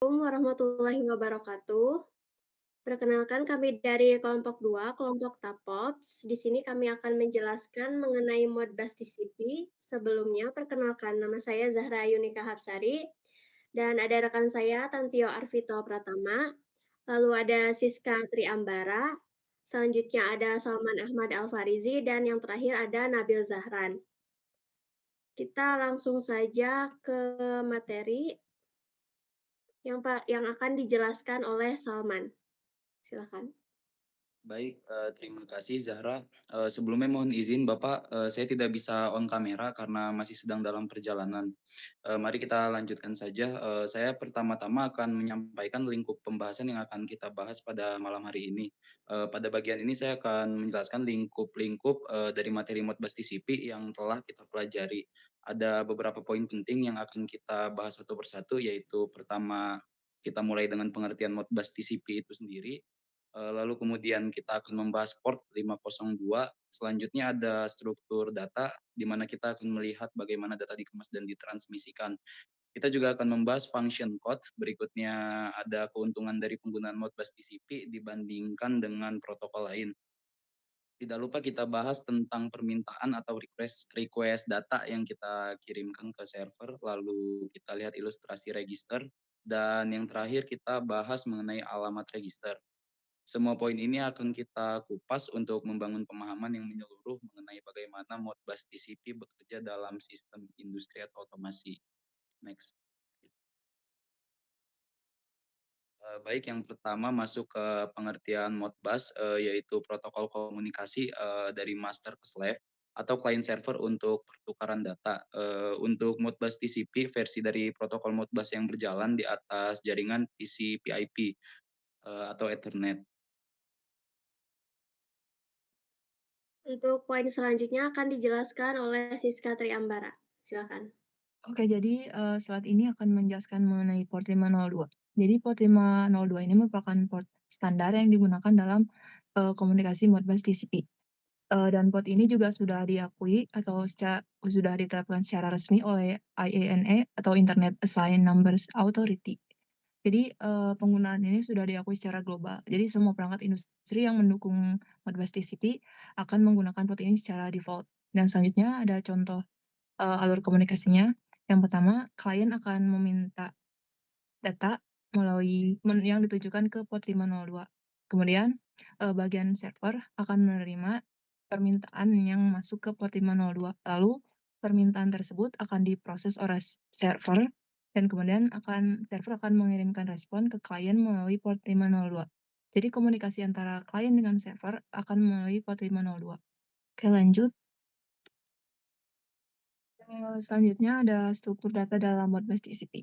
Assalamualaikum warahmatullahi wabarakatuh. Perkenalkan kami dari kelompok 2, kelompok TAPOPS. Di sini kami akan menjelaskan mengenai Modbus TCP. Sebelumnya, perkenalkan nama saya Zahra Yunika Hapsari dan ada rekan saya Tantio Arvito Pratama, lalu ada Siska Triambara, selanjutnya ada Salman Ahmad Al-Farizi, dan yang terakhir ada Nabil Zahran. Kita langsung saja ke materi yang akan dijelaskan oleh Salman. Silakan. Baik, terima kasih Zahra. Sebelumnya mohon izin Bapak, saya tidak bisa on kamera karena masih sedang dalam perjalanan. Mari kita lanjutkan saja. Saya pertama-tama akan menyampaikan lingkup pembahasan yang akan kita bahas pada malam hari ini. Pada bagian ini saya akan menjelaskan lingkup-lingkup dari materi Modbus TCP yang telah kita pelajari. Ada beberapa poin penting yang akan kita bahas satu persatu, yaitu pertama kita mulai dengan pengertian Modbus TCP itu sendiri. Lalu kemudian kita akan membahas port 502, selanjutnya ada struktur data, di mana kita akan melihat bagaimana data dikemas dan ditransmisikan. Kita juga akan membahas function code, berikutnya ada keuntungan dari penggunaan Modbus TCP dibandingkan dengan protokol lain. Tidak lupa kita bahas tentang permintaan atau request data yang kita kirimkan ke server, lalu kita lihat ilustrasi register, dan yang terakhir kita bahas mengenai alamat register. Semua poin ini akan kita kupas untuk membangun pemahaman yang menyeluruh mengenai bagaimana Modbus TCP bekerja dalam sistem industri atau otomasi. Next. Baik, yang pertama masuk ke pengertian Modbus, yaitu protokol komunikasi dari master ke slave atau client server untuk pertukaran data. Untuk Modbus TCP, versi dari protokol Modbus yang berjalan di atas jaringan TCP/IP atau Ethernet. Untuk poin selanjutnya akan dijelaskan oleh Siska Triambara. Silakan. Oke, jadi slide ini akan menjelaskan mengenai port 502. Jadi port 502 ini merupakan port standar yang digunakan dalam komunikasi Modbus TCP. Dan port ini juga sudah diakui atau sudah diterapkan secara resmi oleh IANA atau Internet Assigned Numbers Authority. Jadi penggunaan ini sudah diakui secara global. Jadi semua perangkat industri yang mendukung Modbus TCP akan menggunakan port ini secara default. Dan selanjutnya ada contoh alur komunikasinya. Yang pertama, klien akan meminta data melalui yang ditujukan ke port 502. Kemudian bagian server akan menerima permintaan yang masuk ke port 502. Lalu permintaan tersebut akan diproses oleh server dan kemudian server akan mengirimkan respon ke klien melalui port 502. Jadi komunikasi antara klien dengan server akan melalui port 502. Oke, lanjut. Selanjutnya ada struktur data dalam Modbus TCP.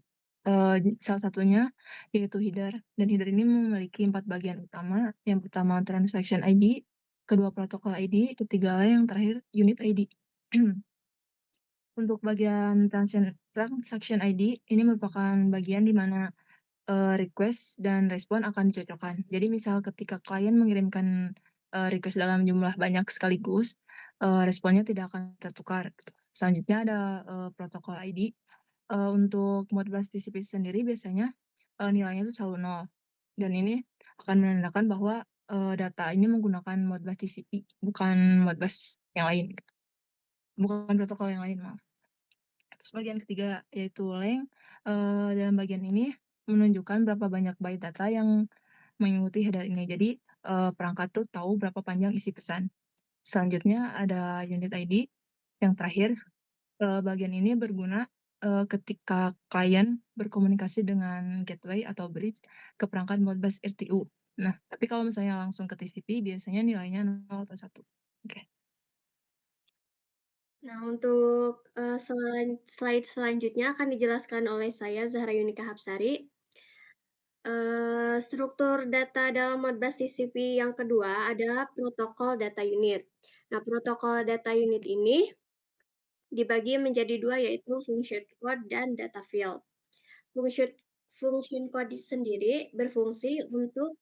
Salah satunya yaitu header, dan header ini memiliki 4 bagian utama. Yang pertama transaction ID, kedua protokol ID, ketiga yang terakhir unit ID. Untuk bagian transaction ID, ini merupakan bagian di mana request dan respon akan dicocokkan. Jadi misal ketika klien mengirimkan request dalam jumlah banyak sekaligus, responnya tidak akan tertukar. Selanjutnya ada protokol ID. Untuk Modbus TCP sendiri biasanya nilainya itu selalu 0. Dan ini akan menandakan bahwa data ini menggunakan Modbus TCP, bukan Modbus yang lain. Bukan protokol yang lain, maaf. Terus bagian ketiga yaitu length. Dalam bagian ini menunjukkan berapa banyak byte data yang mengikuti header ini. Jadi perangkat tuh tahu berapa panjang isi pesan. Selanjutnya ada unit ID. Yang terakhir, bagian ini berguna ketika klien berkomunikasi dengan gateway atau bridge ke perangkat Modbus RTU. Nah, tapi kalau misalnya langsung ke TCP, biasanya nilainya 0 atau 1. Oke. Nah, untuk slide selanjutnya akan dijelaskan oleh saya, Zahra Yunika Hapsari. Struktur data dalam Modbus TCP yang kedua adalah protokol data unit. Nah, protokol data unit ini dibagi menjadi dua, yaitu function code dan data field. Function code sendiri berfungsi untuk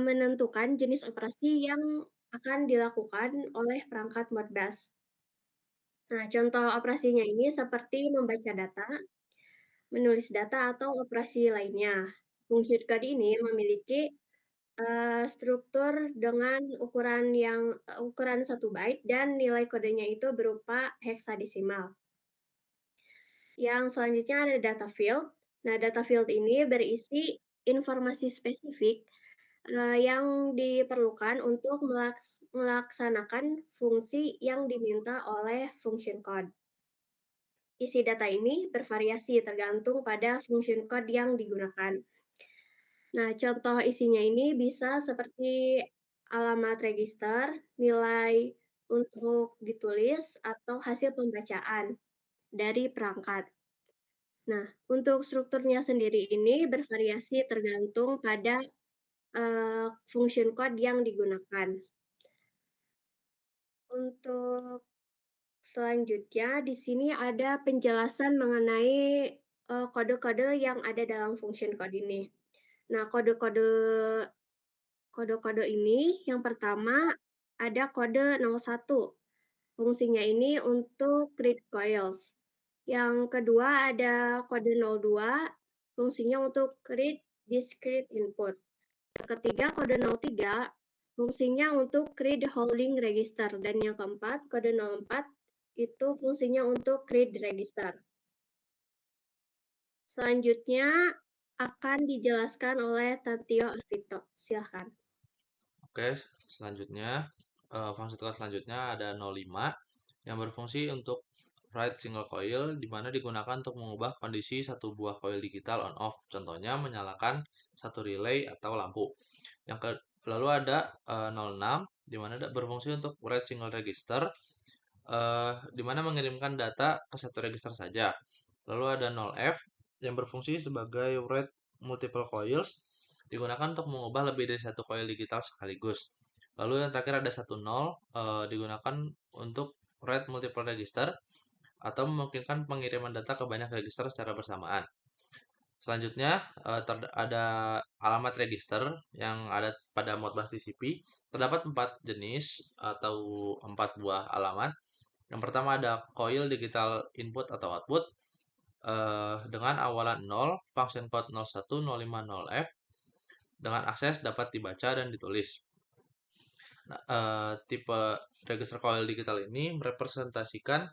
menentukan jenis operasi yang akan dilakukan oleh perangkat Modbus. Nah, contoh operasinya ini seperti membaca data, menulis data atau operasi lainnya. Function code ini memiliki struktur dengan ukuran 1 byte dan nilai kodenya itu berupa heksadesimal. Yang selanjutnya ada data field. Nah, data field ini berisi informasi spesifik, yang diperlukan untuk melaksanakan fungsi yang diminta oleh function code. Isi data ini bervariasi tergantung pada function code yang digunakan. Nah, contoh isinya ini bisa seperti alamat register, nilai untuk ditulis, atau hasil pembacaan dari perangkat. Nah, untuk strukturnya sendiri ini bervariasi tergantung pada function code yang digunakan. Untuk selanjutnya, di sini ada penjelasan mengenai kode-kode yang ada dalam function code ini. Nah, kode-kode ini yang pertama ada kode 01. Fungsinya ini untuk read coils. Yang kedua ada kode 02, fungsinya untuk read discrete input. Yang ketiga kode 03, fungsinya untuk read holding register. Dan yang keempat kode 04, itu fungsinya untuk read register. Selanjutnya akan dijelaskan oleh Tantio Alvito. Silahkan. Oke, selanjutnya fungsi kelas selanjutnya ada 05 yang berfungsi untuk write single coil di mana digunakan untuk mengubah kondisi satu buah coil digital on off. Contohnya menyalakan satu relay atau lampu. Lalu ada 06 di mana berfungsi untuk write single register di mana mengirimkan data ke satu register saja. Lalu ada 0F yang berfungsi sebagai write multiple coils digunakan untuk mengubah lebih dari satu coil digital sekaligus. Lalu yang terakhir ada 10 digunakan untuk write multiple register atau memungkinkan pengiriman data ke banyak register secara bersamaan. Selanjutnya ada alamat register yang ada pada Modbus TCP. Terdapat 4 jenis atau 4 buah alamat. Yang pertama ada coil digital input atau output dengan awalan 0, function code 01050F dengan akses dapat dibaca dan ditulis. Nah, tipe register coil digital ini merepresentasikan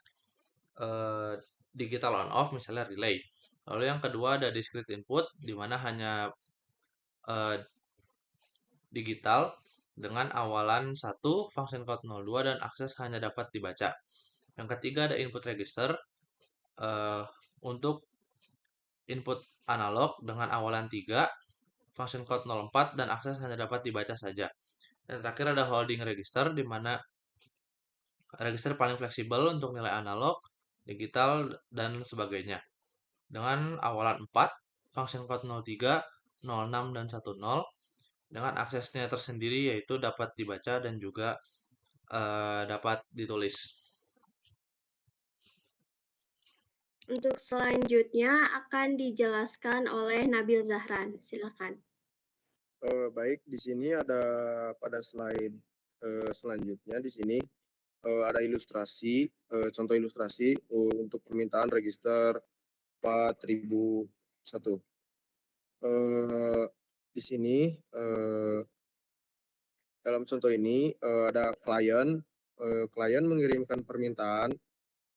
digital on off misalnya relay. Lalu yang kedua ada discrete input di mana hanya digital dengan awalan 1, function code 02 dan akses hanya dapat dibaca. Yang ketiga ada input register untuk input analog dengan awalan 3, function code 04 dan akses hanya dapat dibaca saja. Dan terakhir ada holding register di mana register paling fleksibel untuk nilai analog, digital, dan sebagainya. Dengan awalan 4, function code 03, 06, dan 10 dengan aksesnya tersendiri yaitu dapat dibaca dan juga dapat ditulis. Untuk selanjutnya akan dijelaskan oleh Nabil Zahran. Silakan. Baik, di sini ada pada slide selanjutnya di sini ada ilustrasi, contoh ilustrasi untuk permintaan register 4001. Di sini dalam contoh ini ada klien mengirimkan permintaan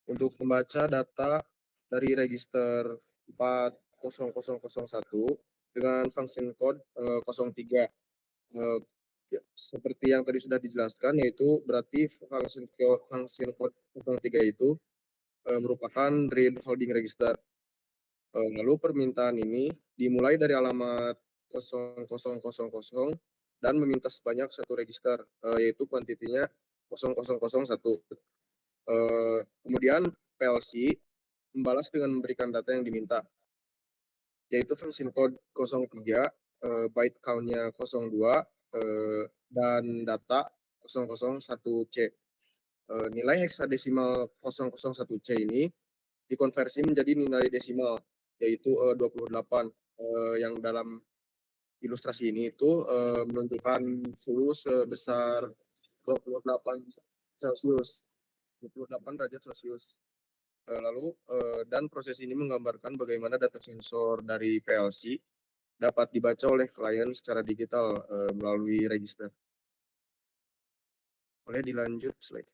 untuk membaca data dari register 40001 dengan function code 03. Seperti yang tadi sudah dijelaskan, yaitu berarti function code 03 itu merupakan read holding register. Lalu permintaan ini dimulai dari alamat 0000 dan meminta sebanyak satu register, yaitu kuantitinya 0001. Kemudian PLC membalas dengan memberikan data yang diminta, yaitu function code 03, byte count-nya 02, dan data 001C. Nilai heksadesimal 001C ini dikonversi menjadi nilai desimal, yaitu 28, yang dalam ilustrasi ini itu menunjukkan suhu sebesar 28 Celcius, 28 derajat Celcius. Dan proses ini menggambarkan bagaimana data sensor dari PLC dapat dibaca oleh klien secara digital melalui register. Boleh dilanjut slide.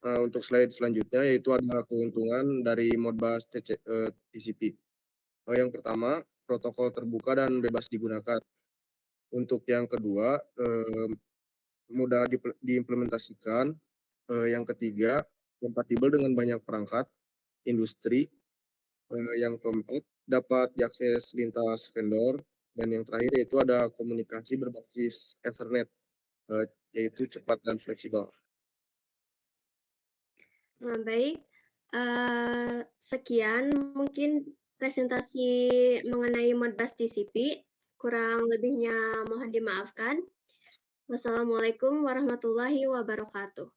Untuk slide selanjutnya yaitu ada keuntungan dari Modbus TCP. Yang pertama, protokol terbuka dan bebas digunakan. Untuk yang kedua, mudah diimplementasikan. Yang ketiga, kompatibel dengan banyak perangkat industri. Yang keempat, dapat diakses lintas vendor. Dan yang terakhir yaitu ada komunikasi berbasis Ethernet, yaitu cepat dan fleksibel. Baik, sekian mungkin presentasi mengenai Modbus TCP. Kurang lebihnya mohon dimaafkan. Wassalamualaikum warahmatullahi wabarakatuh.